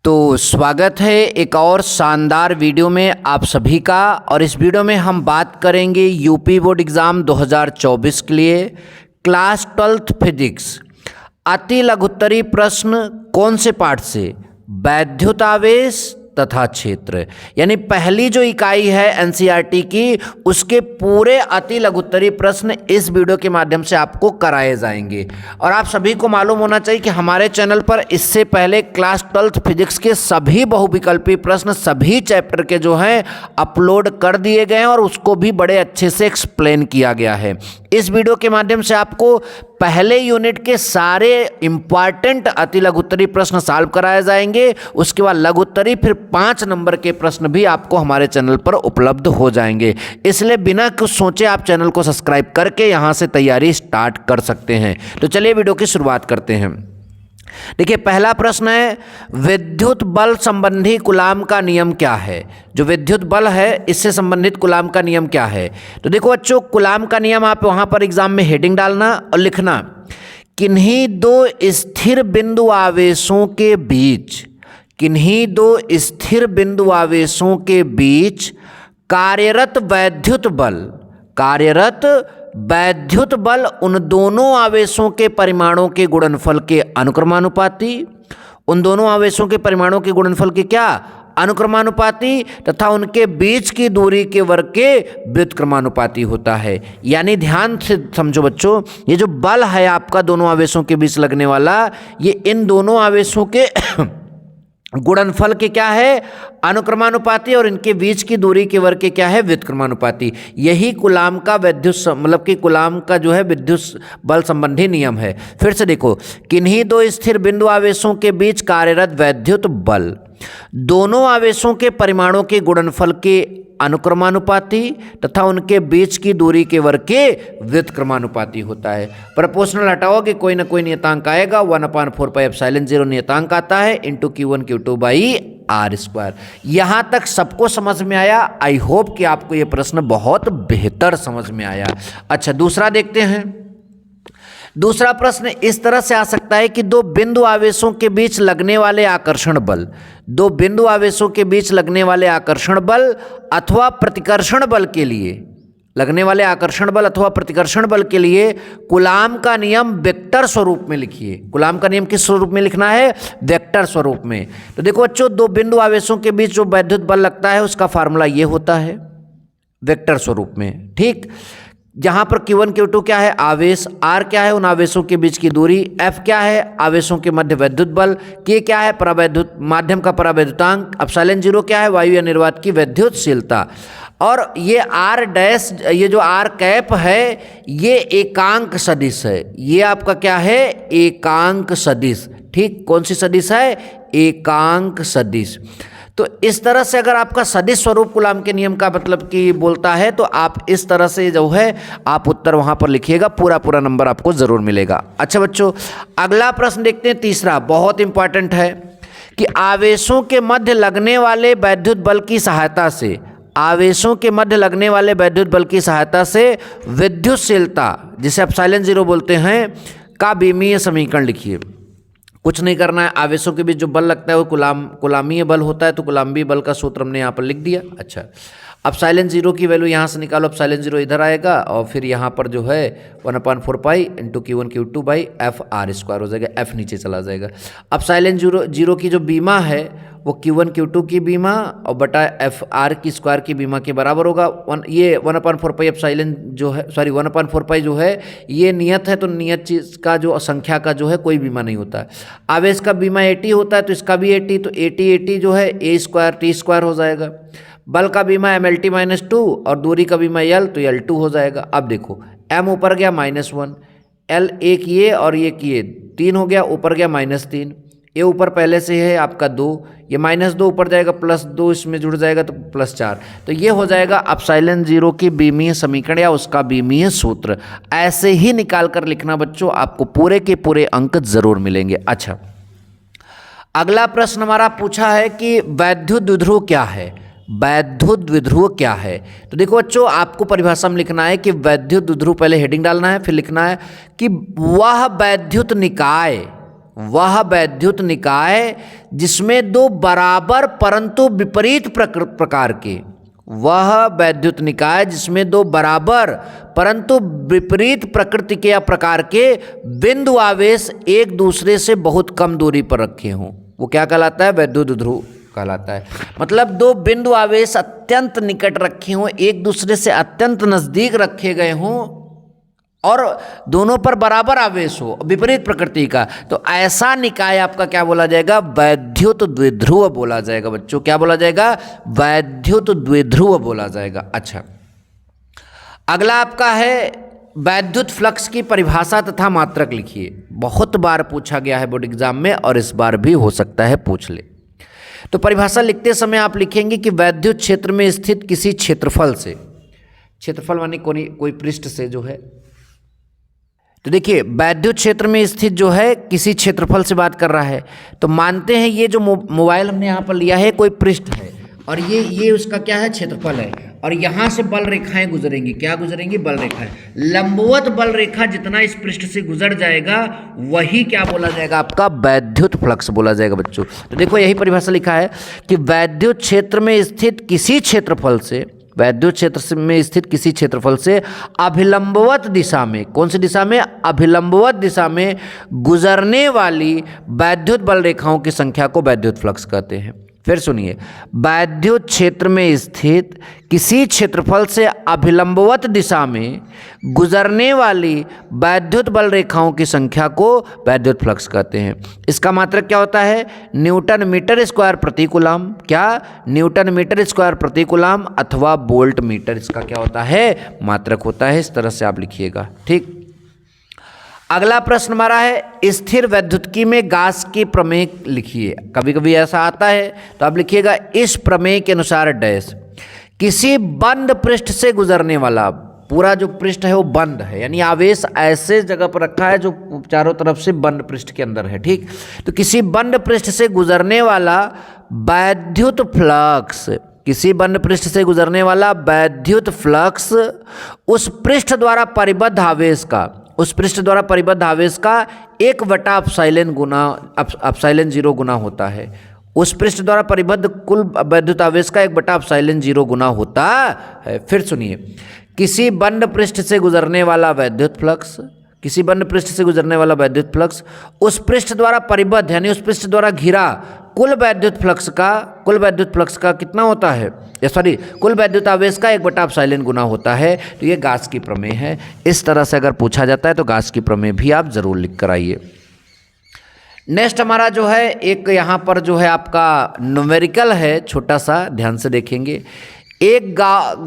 तो स्वागत है एक और शानदार वीडियो में आप सभी का। और इस वीडियो में हम बात करेंगे यूपी बोर्ड एग्ज़ाम 2024 के लिए क्लास 12th फिजिक्स अति लघुत्तरी प्रश्न कौन से पाठ से, वैद्युतावेश तथा क्षेत्र, यानी पहली जो इकाई है एनसीईआरटी की उसके पूरे अति लघुत्तरी प्रश्न इस वीडियो के माध्यम से आपको कराए जाएंगे। और आप सभी को मालूम होना चाहिए कि हमारे चैनल पर इससे पहले क्लास 12th फिजिक्स के सभी बहुविकल्पी प्रश्न सभी चैप्टर के जो हैं अपलोड कर दिए गए हैं और उसको भी बड़े अच्छे से एक्सप्लेन किया गया है। इस वीडियो के माध्यम से आपको पहले यूनिट के सारे इंपॉर्टेंट अति लघुत्तरी प्रश्न सॉल्व कराए जाएंगे। उसके बाद लघुत्तरी फिर 5 नंबर के प्रश्न भी आपको हमारे चैनल पर उपलब्ध हो जाएंगे। इसलिए बिना कुछ सोचे आप चैनल को सब्सक्राइब करके यहां से तैयारी स्टार्ट कर सकते हैं। तो चलिए वीडियो की शुरुआत करते हैं। देखिए पहला प्रश्न है, विद्युत बल संबंधी कूलाम का नियम क्या है। जो विद्युत बल है इससे संबंधित कूलाम का नियम क्या है। तो देखो बच्चों, कूलाम का नियम आप वहां पर एग्जाम में हेडिंग डालना और लिखना, किन्हीं दो स्थिर बिंदु आवेशों के बीच, किन्हीं दो स्थिर बिंदु आवेशों के बीच कार्यरत वैद्युत बल, कार्यरत वैद्युत बल उन दोनों आवेशों के परिमाणों के गुणनफल के अनुक्रमानुपाती, उन दोनों आवेशों के परिमाणों के गुणनफल के क्या, अनुक्रमानुपाती, तथा उनके बीच की दूरी के वर्ग के व्युत्क्रमानुपाती होता है। यानी ध्यान से समझो बच्चों, ये जो बल है आपका दोनों आवेशों के बीच लगने वाला, ये इन दोनों आवेशों के गुणनफल के क्या है, अनुक्रमानुपाती, और इनके बीच की दूरी के वर्ग के क्या है, व्युत्क्रमानुपाती। यही कूलाम का विद्युत मतलब कि कूलाम का जो है विद्युत बल संबंधी नियम है। फिर से देखो, किन्हीं दो स्थिर बिंदु आवेशों के बीच कार्यरत वैद्युत बल दोनों आवेशों के परिमाणों के गुणनफल के अनुक्रमानुपाती तथा उनके बीच की दूरी के वर्ग के व्युत्क्रमानुपाती होता है। प्रपोर्शनल हटाओगे कोई ना कोई नियतांक आएगा, 1/4πε0 नियतांक आता है इंटू Q1 Q2/r²। यहां तक सबको समझ में आया। आई होप कि आपको ये प्रश्न बहुत बेहतर समझ में आया। अच्छा, दूसरा देखते हैं। दूसरा प्रश्न इस तरह से आ सकता है कि दो बिंदु आवेशों के बीच लगने वाले आकर्षण बल, दो बिंदु आवेशों के बीच लगने वाले आकर्षण बल अथवा प्रतिकर्षण बल के लिए, लगने वाले आकर्षण बल अथवा प्रतिकर्षण बल के लिए कूलाम का नियम वेक्टर स्वरूप में लिखिए। कूलाम का नियम किस स्वरूप में लिखना है, वेक्टर स्वरूप में। तो देखो बच्चों, दो बिंदु आवेशों के बीच जो वैद्युत बल लगता है उसका फार्मूला ये होता है वेक्टर स्वरूप में। ठीक, जहां पर Q1 Q2 क्या है, आवेश, R क्या है, उन आवेशों के बीच की दूरी, F क्या है, आवेशों के मध्य वैद्युत बल, K क्या है, परावैद्युत माध्यम का परावैद्युतांक, ε0 क्या है, वायु या निर्वात की वैद्युतशीलता, और ये R डैश, ये जो R कैप है ये एकांक सदिश है। ये आपका क्या है, एकांक सदिश। ठीक, कौन सी सदिश है, एकांक सदिश। तो इस तरह से अगर आपका सदिश स्वरूप कूलाम के नियम का मतलब कि बोलता है तो आप इस तरह से जो है आप उत्तर वहां पर लिखिएगा, पूरा पूरा नंबर आपको जरूर मिलेगा। अच्छा बच्चों, अगला प्रश्न देखते हैं। तीसरा बहुत इंपॉर्टेंट है कि आवेशों के मध्य लगने वाले वैद्युत बल की सहायता से, आवेशों के मध्य लगने वाले वैद्युत बल की सहायता से विद्युतशीलता, जिसे ε0 बोलते हैं, का बीमीय समीकरण लिखिए। कुछ नहीं करना है, आवेशों के बीच जो बल लगता है वो कूलामीय बल होता है, तो कूलाम्बी बल का सूत्र हमने यहाँ पर लिख दिया। अच्छा, अब ε0 की वैल्यू यहाँ से निकालो, अब ε0 इधर आएगा और फिर यहाँ पर जो है 1/4π इंटू Q1 Q2/f_r² हो जाएगा, f नीचे चला जाएगा। अब ε0 की जो बीमा है वो Q1 Q2 की बीमा और बटा f_r² की बीमा के बराबर होगा। ये 1/4π जो है, सॉरी 1/4π जो है ये नियत है, तो नियत चीज़ का जो संख्या का जो है कोई बीमा नहीं होता है। आवेश का बीमा 80 होता है तो इसका भी 80, तो 80 जो है a²t² हो जाएगा। बल का बीमा mLT-2 और दूरी का बीमा L, तो L2 हो जाएगा। अब देखो m ऊपर गया -1, L एक ये और ये किए 3 हो गया, ऊपर गया -3, ये ऊपर पहले से है आपका 2, ये -2 ऊपर जाएगा, +2 इसमें जुड़ जाएगा तो +4, तो ये हो जाएगा ε0 की बीमीय समीकरण या उसका बीमीय सूत्र। ऐसे ही निकाल कर लिखना बच्चों, आपको पूरे के पूरे अंक जरूर मिलेंगे। अच्छा, अगला प्रश्न हमारा पूछा है कि वैद्युत द्विध्रुव क्या है, वैद्युत द्विध्रुव क्या है। तो देखो बच्चों, आपको परिभाषा में लिखना है कि वैद्युत द्विध्रुव, पहले हेडिंग डालना है, फिर लिखना है कि वह वैद्युत निकाय, वह वैद्युत निकाय जिसमें दो बराबर परंतु विपरीत प्रकार के, वह वैद्युत निकाय जिसमें दो बराबर परंतु विपरीत प्रकृति के या प्रकार के बिंदु आवेश एक दूसरे से बहुत कम दूरी पर रखे हों, वो क्या कहलाता है? वैद्युत ध्रुव कहलाता है। मतलब दो बिंदु आवेश अत्यंत निकट रखे हों, एक दूसरे से अत्यंत नजदीक रखे गए हों और दोनों पर बराबर आवेश हो, विपरीत प्रकृति का, तो ऐसा निकाय आपका क्या बोला जाएगा? वैद्युत द्विध्रुव बोला जाएगा बच्चों। क्या बोला जाएगा? वैद्युत द्विध्रुव बोला जाएगा। अच्छा, अगला आपका है वैद्युत फ्लक्स की परिभाषा तथा मात्रक लिखिए। बहुत बार पूछा गया है बोर्ड एग्जाम में और इस बार भी हो सकता है पूछ ले। तो परिभाषा लिखते समय आप लिखेंगे कि वैद्युत क्षेत्र में स्थित किसी क्षेत्रफल से, क्षेत्रफल माने कोई पृष्ठ से जो है, तो देखिए वैद्युत क्षेत्र में स्थित जो है किसी क्षेत्रफल से बात कर रहा है, तो मानते हैं ये जो मोबाइल हमने यहाँ पर लिया है कोई पृष्ठ है और ये उसका क्या है? क्षेत्रफल है, और यहाँ से बल रेखाएं गुजरेंगी। क्या गुजरेंगी? बल रेखाएं। लंबवत बल रेखा जितना इस पृष्ठ से गुजर जाएगा वही क्या बोला जाएगा? आपका वैद्युत फ्लक्स बोला जाएगा बच्चों। तो देखो यही परिभाषा लिखा है कि वैद्युत क्षेत्र में स्थित किसी क्षेत्रफल से, वैद्युत क्षेत्र में स्थित किसी क्षेत्रफल से अभिलंबवत दिशा में, कौन सी दिशा में? अभिलंबवत दिशा में गुजरने वाली वैद्युत बल रेखाओं की संख्या को वैद्युत फ्लक्स कहते हैं। फिर सुनिए, वैद्युत क्षेत्र में स्थित किसी क्षेत्रफल से अभिलंबवत दिशा में गुजरने वाली वैद्युत बल रेखाओं की संख्या को वैद्युत फ्लक्स कहते हैं। इसका मात्रक क्या होता है? न्यूटन मीटर स्क्वायर प्रति कूलम। क्या? न्यूटन मीटर स्क्वायर प्रति कूलम अथवा वोल्ट मीटर, इसका क्या होता है? मात्रक होता है। इस तरह से आप लिखिएगा। ठीक, अगला प्रश्न हमारा है स्थिर वैद्युतिकी में गास की प्रमेय लिखिए। कभी कभी ऐसा आता है तो आप लिखिएगा इस प्रमेय के अनुसार डैश, किसी बंद पृष्ठ से गुजरने वाला, पूरा जो पृष्ठ है वो बंद है, यानी आवेश ऐसे जगह पर रखा है जो चारों तरफ से बंद पृष्ठ के अंदर है। ठीक, तो किसी बंद पृष्ठ से गुजरने वाला वैद्युत फ्लक्स, किसी बंद पृष्ठ से गुजरने वाला वैद्युत फ्लक्स उस पृष्ठ द्वारा परिबद्ध आवेश का, उस पृष्ठ द्वारा परिबद्ध आवेश का 1/ε गुना ε0 गुना होता है। उस पृष्ठ द्वारा परिबद्ध कुल वैद्युत आवेश का 1/ε0 गुना होता है। फिर सुनिए, किसी बंद पृष्ठ से गुजरने वाला वैद्युत फ्लक्स, किसी बंद पृष्ठ से गुजरने वाला वैद्युत फ्लक्स उस पृष्ठ द्वारा परिबद्ध यानी उस पृष्ठ द्वारा घिरा कुल वैद्युत फ्लक्स का कितना होता है? कुल वैद्युत आवेश का 1/ε गुना होता है। तो ये गास की प्रमेय है। इस तरह से अगर पूछा जाता है तो गास की प्रमेय भी आप जरूर लिख कर आइए। नेक्स्ट हमारा जो है एक यहाँ पर जो है आपका न्यूमेरिकल है, छोटा सा, ध्यान से देखेंगे। एक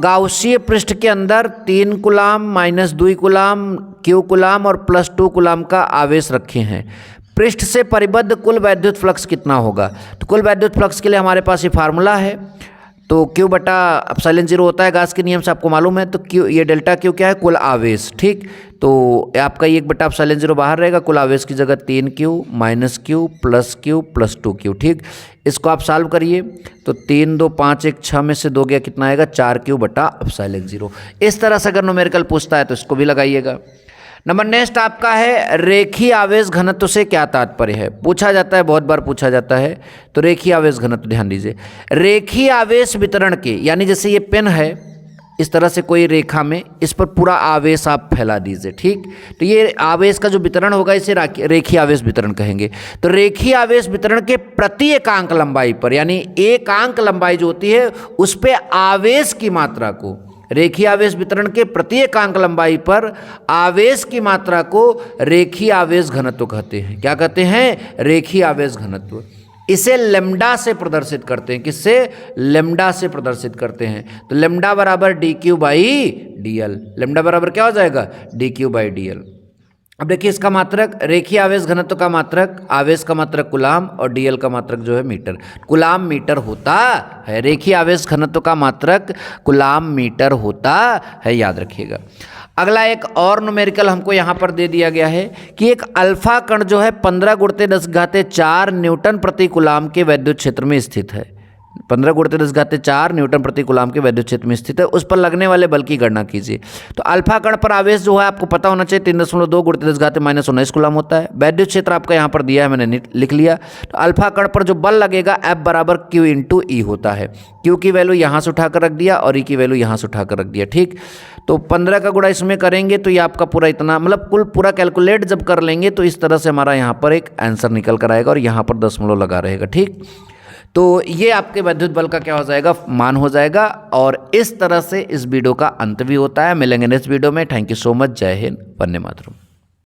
गाउसीय पृष्ठ के अंदर 3 कूलाम, -2 कूलाम, Q कूलाम और +2 कूलाम का आवेश रखे हैं। पृष्ठ से परिबद्ध कुल वैद्युत फ्लक्स कितना होगा? तो कुल वैद्युत फ्लक्स के लिए हमारे पास ये फार्मूला है, तो Q/ε0 होता है गास के नियम से, आपको मालूम है। तो Q, ये डेल्टा Q क्या है? कुल आवेश। ठीक, तो आपका 1/ε0 बाहर रहेगा, कुल आवेश की जगह 3Q -Q +Q +2Q। ठीक, इसको आप सॉल्व करिए तो 3 2 5 1 6 में से 2 गया, कितना आएगा? 4Q/ε0। इस तरह से अगर न्यूमेरिकल पूछता है तो इसको भी लगाइएगा। नंबर नेक्स्ट आपका है रेखीय आवेश घनत्व से क्या तात्पर्य है? पूछा जाता है, बहुत बार पूछा जाता है। तो रेखीय आवेश घनत्व ध्यान दीजिए, रेखीय आवेश वितरण के, यानी जैसे ये पेन है, इस तरह से कोई रेखा में इस पर पूरा आवेश आप फैला दीजिए। ठीक, तो ये आवेश का जो वितरण होगा इसे रेखीय आवेश वितरण कहेंगे। तो रेखीय आवेश वितरण के प्रति एकांक लंबाई पर, यानी एकांक लंबाई जो होती है उस पे आवेश की मात्रा को, रेखीय आवेश वितरण के प्रति एकांक लंबाई पर आवेश की मात्रा को रेखीय आवेश घनत्व कहते हैं। क्या कहते हैं? रेखीय आवेश घनत्व। इसे लेम्डा से प्रदर्शित करते हैं। किससे? लेम्डा से प्रदर्शित करते हैं। तो लेम्डा बराबर dQ/dl, लेम्डा बराबर क्या हो जाएगा? dQ/dl। अब देखिए इसका मात्रक, रेखीय आवेश घनत्व का मात्रक, आवेश का मात्रक कूलाम और dl का मात्रक जो है मीटर, कूलाम मीटर होता है। रेखीय आवेश घनत्व का मात्रक कूलाम मीटर होता है, याद रखिएगा। अगला एक और न्यूमेरिकल हमको यहाँ पर दे दिया गया है कि एक अल्फा कण जो है 15 × 10⁴ न्यूटन प्रति कूलाम के वैद्युत क्षेत्र में स्थित है। 15 × 10⁴ न्यूटन प्रति कूलाम के वैद्युत क्षेत्र में स्थित है, उस पर लगने वाले बल की गणना कीजिए। तो अल्फा कण पर आवेश जो है आपको पता होना चाहिए 3.2 × 10⁻⁻19 कूलाम होता है। वैद्युत क्षेत्र आपका यहाँ पर दिया है, मैंने लिख लिया। तो अल्फा कण पर जो बल लगेगा F = Q × E होता है। Q की वैल्यू यहाँ से उठाकर रख दिया और E की वैल्यू यहाँ से उठाकर रख दिया। ठीक, तो 15 का गुणा इसमें करेंगे तो ये आपका पूरा इतना, मतलब कुल पूरा कैलकुलेट जब कर लेंगे तो इस तरह से हमारा यहाँ पर एक आंसर निकल कर आएगा और यहाँ पर दशमलव लगा रहेगा। ठीक, तो ये आपके विद्युत बल का क्या हो जाएगा, मान हो जाएगा। और इस तरह से इस वीडियो का अंत भी होता है। मिलेंगे नेक्स्ट वीडियो में। Thank you so much. जय हिंद, वंदे मातरम।